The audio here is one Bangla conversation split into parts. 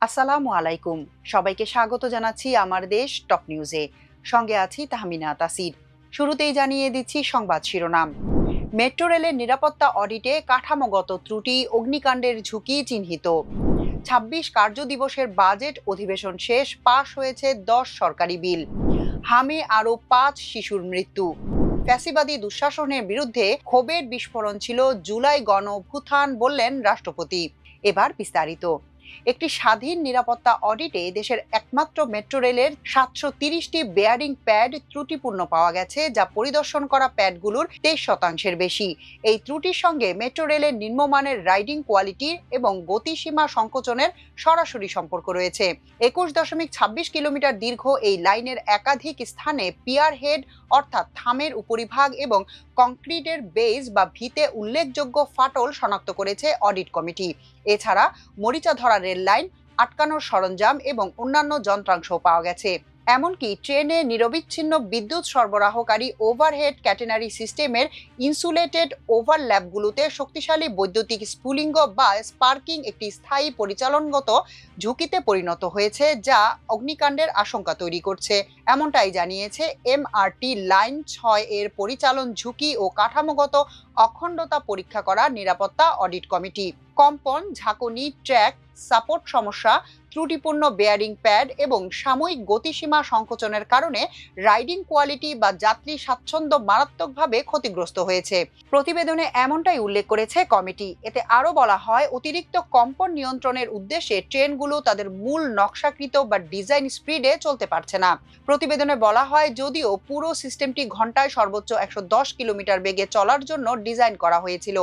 আসসালামু আলাইকুম। সবাইকে স্বাগত জানাচ্ছি আমার দেশ টপ নিউজে। সঙ্গে আছি তাহমিনা তাসির। শুরুতেই জানিয়ে দিচ্ছি সংবাদ শিরোনাম। মেট্রো রেলের নিরাপত্তা অডিটে কাঠামোগত ত্রুটি, অগ্নিকাণ্ডের ঝুঁকি চিহ্নিত। ২৬ কার্যদিবসের বাজেট অধিবেশন শেষ, পাশ হয়েছে ১০ সরকারি বিল। হামে আরও ৫ শিশুর মৃত্যু। ফ্যাসিবাদী দুঃশাসনের বিরুদ্ধে ক্ষোভের বিস্ফোরণ ছিল জুলাই গণ অভ্যুত্থান, বললেন রাষ্ট্রপতি। এবার বিস্তারিত। একটি স্বাধীন নিরাপত্তা অডিটে দেশের একমাত্র মেট্রো রেলের ৭৩০টি বেয়ারিং প্যাড ত্রুটিপূর্ণ পাওয়া গেছে, যা পরিদর্শন করা প্যাডগুলোর ২৩% বেশি। এই ত্রুটির সঙ্গে মেট্রো রেলের নিম্নমানের রাইডিং কোয়ালিটি এবং গতিসীমা সংকোচনের সরাসরি সম্পর্ক রয়েছে। ২১.২৬ কিলোমিটার দীর্ঘ এই লাইনের একাধিক স্থানে পিয়ার হেড অর্থাৎ থামের উপরিভাগ এবং কংক্রিটের বেস বা ভিতে উল্লেখযোগ্য ফাটল শনাক্ত করেছে অডিট কমিটি। এছাড়া মরিচা ধরা রেল লাইন, আটকানোর সরঞ্জাম এবং অন্যান্য যন্ত্রাংশ পাওয়া গেছে। এমনকি ট্রেনে নিরবিচ্ছিন্ন বিদ্যুৎ সরবরাহকারী ওভারহেড ক্যাটেনারি সিস্টেমের ইনসুলেটেড ওভারল্যাপগুলোতে শক্তিশালী বৈদ্যুতিক স্ফুলিঙ্গ বা স্পার্কিং একটি স্থায়ী পরিচালনগত ঝুঁকিতে পরিণত হয়েছে, যা অগ্নিকাণ্ডের আশঙ্কা তৈরি করছে। এমনটাই জানিয়েছে এমআরটি লাইন ৬ এর পরিচালন ঝুঁকি ও কাঠামোগত অখণ্ডতা পরীক্ষা করা নিরাপত্তা অডিট কমিটি। কম্পন, ঝাঁকুনি, ট্র্যাক সাপোর্ট সমস্যা, ত্রুটিপূর্ণ বেয়ারিং প্যাড এবং সাময়িক গতিসীমা সংকোচনের কারণে রাইডিং কোয়ালিটি বা যাত্রী স্বাচ্ছন্দ্য মারাত্মকভাবে ক্ষতিগ্রস্ত হয়েছে। প্রতিবেদনে এমনটাই উল্লেখ করেছে কমিটি। এতে আরও বলা হয়, অতিরিক্ত কম্পন নিয়ন্ত্রণের উদ্দেশ্যে ট্রেনগুলো তাদের মূল নকশাকৃত বা ডিজাইন স্পিডে চলতে পারছে না। প্রতিবেদনে বলা হয়, যদিও পুরো সিস্টেমটি ঘন্টায় সর্বোচ্চ ১১০ কিলোমিটার বেগে চলার জন্য ডিজাইন করা হয়েছিল,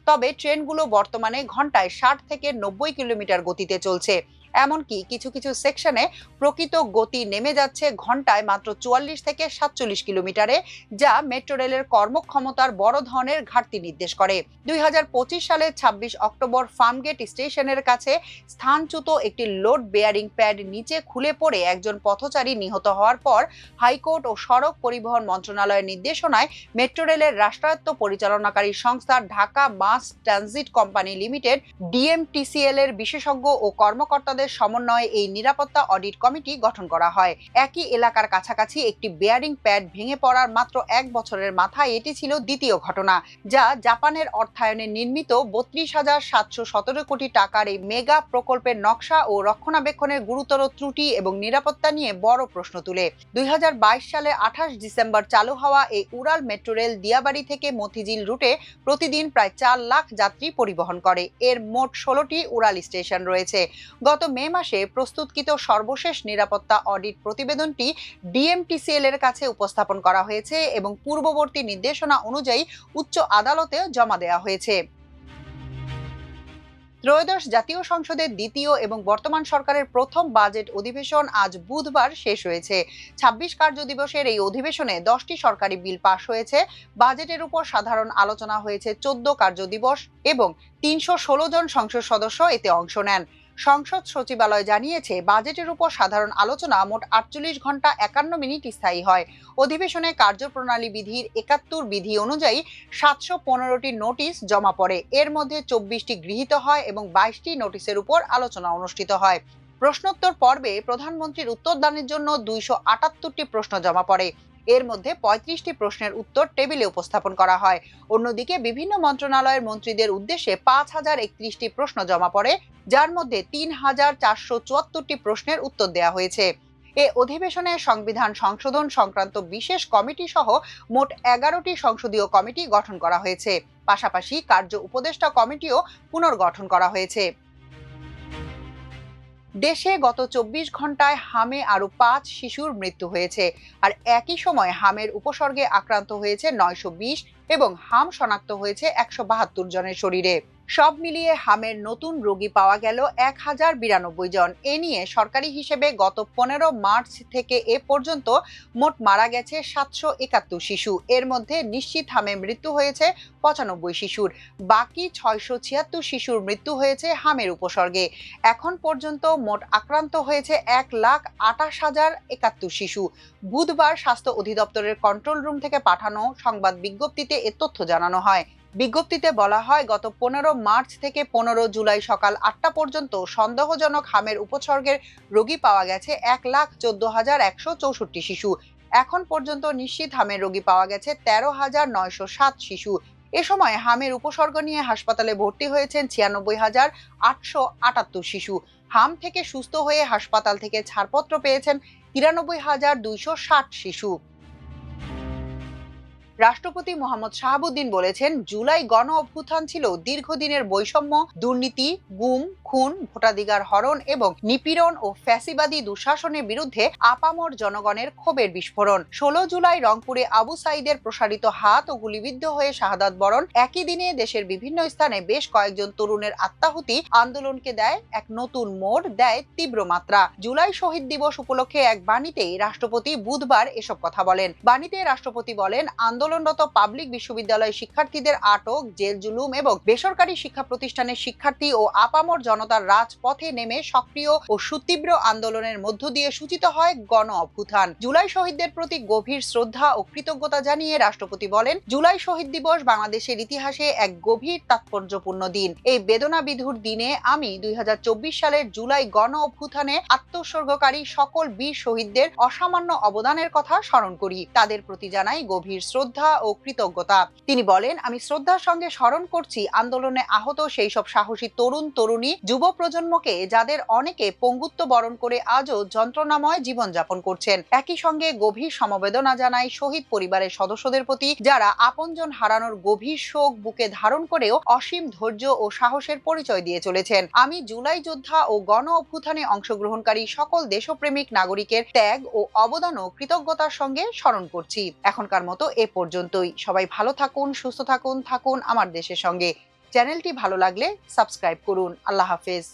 তবে ট্রেনগুলো বর্তমানে ঘন্টায় ৬০ থেকে ৯০ কিলোমিটার গতিতে চলছে। এমনকি কিছু কিছু সেকশনে প্রকৃত গতি নেমে যাচ্ছে ঘন্টায় মাত্র ৪৪ থেকে ৪৭ কিলোমিটারে, যা মেট্রো রেলের কর্মক্ষমতার বড় ধরনের ঘাটতি নির্দেশ করে। ২০২৫ সালের ২৬ অক্টোবর ফার্মগেট স্টেশনের কাছে স্থানচ্যুত একটি লোড বেয়ারিং প্যাড নিচে খুলে পড়ে একজন পথচারী নিহত হওয়ার পর হাইকোর্ট ও সড়ক পরিবহন মন্ত্রণালয়ের নির্দেশনায় মেট্রো রেলের রাষ্ট্রায়ত্ত পরিচালনাকারী সংস্থা Dhaka mass transit company limited DMTCL এর বিশেষজ্ঞ ও কর্মকর্তাদের সমন্বয়ে এই নিরাপত্তা অডিট কমিটি গঠন করা হয়। একই এলাকার কাছাকাছি একটি বেয়ারিং প্যাড ভেঙে পড়ার মাত্র ১ বছরের মাথায় এটি ছিল দ্বিতীয় ঘটনা, যা জাপানের অর্থায়নে নির্মিত ৩২,৭১৭ কোটি টাকার এই মেগা প্রকল্পের নকশা ও রক্ষণাবেক্ষণের গুরুতর ত্রুটি এবং নিরাপত্তা নিয়ে বড় প্রশ্ন তুলে। ২০২২ সালে ২৮ ডিসেম্বর চালু হওয়া এই উড়াল মেট্রো রেল দিয়াবাড়ি থেকে মতিঝিল রুটে প্রতিদিন প্রায় ৪ লাখ যাত্রী পরিবহন করে। এর মোট ১৬টি উড়াল স্টেশন রয়েছে। গত মে মাসে প্রস্তুতকৃত সর্বশেষ নিরাপত্তা অডিট প্রতিবেদনটি ডিএমটিসিএল এর কাছে উপস্থাপন করা হয়েছে এবং পূর্ববর্তী নির্দেশনা অনুযায়ী উচ্চ আদালতে জমা দেওয়া হয়েছে। ত্রয়োদশ জাতীয় সংসদের দ্বিতীয় এবং বর্তমান সরকারের প্রথম বাজেট অধিবেশন আজ বুধবার শেষ হয়েছে। ২৬ কার্যদিবসের এই অধিবেশনে ১০টি সরকারি বিল পাশ হয়েছে। বাজেটের উপর সাধারণ আলোচনা হয়েছে ১৪ কার্যদিবস এবং ৩১৬ জন সংসদ সদস্য এতে অংশ নেন। সংসদ সচিবালয় জানিয়েছে, বাজেটের উপর সাধারণ আলোচনা মোট ৪৮ ঘন্টা ৫১ মিনিট স্থায়ী হয়। অধিবেশনে কার্যপ্রণালী বিধির ৭১ বিধি অনুযায়ী ৭১৫টি নোটিশ জমা পড়ে। এর মধ্যে ২৪টি গৃহীত হয় এবং ২২টি নোটিশের উপর আলোচনা অনুষ্ঠিত হয়। প্রশ্নোত্তর পর্বে প্রধানমন্ত্রীর উত্তরদানের জন্য ২৭৮টি প্রশ্ন জমা পড়ে। এর মধ্যে ৩৫টি প্রশ্নের উত্তর টেবিলে উপস্থাপন করা হয়। অন্যদিকে বিভিন্ন মন্ত্রণালয়ের মন্ত্রীদের উদ্দেশ্যে ৫,০৩১টি প্রশ্ন জমা পড়ে, যার মধ্যে ৩,৪৭৪টি প্রশ্নের উত্তর দেওয়া হয়েছে। এ অধিবেশনে সংবিধান সংশোধন সংক্রান্ত বিশেষ কমিটি সহ মোট ১১টি সংসদীয় কমিটি গঠন করা হয়েছে। পাশাপাশি কার্য উপদেষ্টা কমিটিও পুনর্গঠন করা হয়েছে। দেশে গত ২৪ ঘন্টায় হামে আরও ৫ শিশুর মৃত্যু হয়েছে। আর একই সময় হামের উপসর্গে আক্রান্ত হয়েছে ৯২০ এবং হাম শনাক্ত হয়েছে ১৭২ জনের শরীরে। সব মিলিয়ে হামের নতুন রোগী পাওয়া গেল ১,০৯২ জন। এ নিয়ে সরকারি হিসেবে গত ১৫ মার্চ থেকে এ পর্যন্ত মোট মারা গেছে ৭৭১ শিশু। এর মধ্যে নিশ্চিত হামে মৃত্যু হয়েছে ৯৫ শিশুর। বাকি ৬৭৬ শিশুর মৃত্যু হয়েছে হামের উপসর্গে। এখন পর্যন্ত মোট আক্রান্ত হয়েছে ১,২৮,০৭১ শিশু। বুধবার স্বাস্থ্য অধিদপ্তরের কন্ট্রোল রুম থেকে পাঠানো সংবাদ বিজ্ঞপ্তিতে এ তথ্য জানানো হয়। বিজ্ঞপ্তিতে বলা হয়, গত 15 মার্চ থেকে 15 জুলাই সকাল 8টা পর্যন্ত সন্দেহজনক হামের উপসর্গের রোগী পাওয়া গেছে 1,14,164 শিশু। এখন পর্যন্ত নিশ্চিত হামের রোগী পাওয়া গেছে 13,907 শিশু। এ সময় হামের উপসর্গ নিয়ে হাসপাতালে ভর্তি হয়েছেন 96,878 শিশু। হাম থেকে সুস্থ হয়ে হাসপাতাল থেকে ছাড়পত্র পেয়েছেন 93,260 শিশু। রাষ্ট্রপতি মোহাম্মদ শাহাবুদ্দিন বলেছেন, জুলাই গণ অভ্যুত্থান ছিল দীর্ঘদিনের বৈষম্য, দুর্নীতি, গুম, খুন, ভোটাধিকার হরণ এবং নিপীড়ন ও ফ্যাসিবাদী দুঃশাসনের বিরুদ্ধে আপামর জনগণের ক্ষোভের বিস্ফোরণ। 16 জুলাই রংপুরে আবু সাঈদের প্রসারিত হাত ও গুলিবিদ্ধ হয়ে শাহাদাত বরণ। একই দিনে দেশের বিভিন্ন স্থানে বেশ কয়েকজন তরুণের আত্মাহুতি আন্দোলনকে দেয় এক নতুন মোড়, দেয় তীব্র মাত্রা। জুলাই শহীদ দিবস উপলক্ষে এক বাণীতেই রাষ্ট্রপতি বুধবার এসব কথা বলেন। বাণীতে রাষ্ট্রপতি বলেন, আন্দোলনরত পাবলিক বিশ্ববিদ্যালয় শিক্ষার্থীদের আটক, জেল জুলুম এবং বেসরকারি শিক্ষা প্রতিষ্ঠানের শিক্ষার্থী ও আপামর জনতার রাজপথে নেমে সক্রিয় ও সুতীব্র আন্দোলনের মধ্য দিয়ে সূচিত হয় গণ অভ্যুত্থান। জুলাই শহীদদের প্রতি গভীর শ্রদ্ধা ও কৃতজ্ঞতা জানিয়ে রাষ্ট্রপতি বলেন, জুলাই শহীদ দিবস বাংলাদেশের ইতিহাসে এক গভীর তাৎপর্যপূর্ণ দিন। এই বেদনা বিধুর দিনে আমি 2024 সালের জুলাই গণ অভ্যুত্থানে আত্মোৎসর্গকারী সকল বীর শহীদদের অসামান্য অবদানের কথা স্মরণ করি। তাদের প্রতি জানাই গভীর শ্রদ্ধা ও কৃতজ্ঞতা। তিনি বলেন, আমি শ্রদ্ধার সঙ্গে স্মরণ করছি আন্দোলনে আহত সেই সব সাহসী তরুণ তরুণী, যুব প্রজন্মকে, যাদের অনেকে পঙ্গুত্ব বরণ করে আজও যন্ত্রণাময় জীবনযাপন করছেন। একই সঙ্গে গভীর সমবেদনা জানাই শহীদ পরিবারের সদস্যদের প্রতি, যারা আপনজন হারানোর গভীর শোক বুকে ধারণ করেও অসীম ধৈর্য ও সাহসের পরিচয় দিয়ে চলেছেন। আমি জুলাই যোদ্ধা ও গণ অভ্যুত্থানে অংশগ্রহণকারী সকল দেশপ্রেমিক নাগরিকের ত্যাগ ও অবদান ও কৃতজ্ঞতার সঙ্গে স্মরণ করছি। এখনকার মতো এ পর্যন্তই। সবাই ভালো থাকুন, সুস্থ থাকুন, থাকুন আমার দেশের সঙ্গে। চ্যানেলটি ভালো লাগলে সাবস্ক্রাইব করুন। আল্লাহ হাফেজ।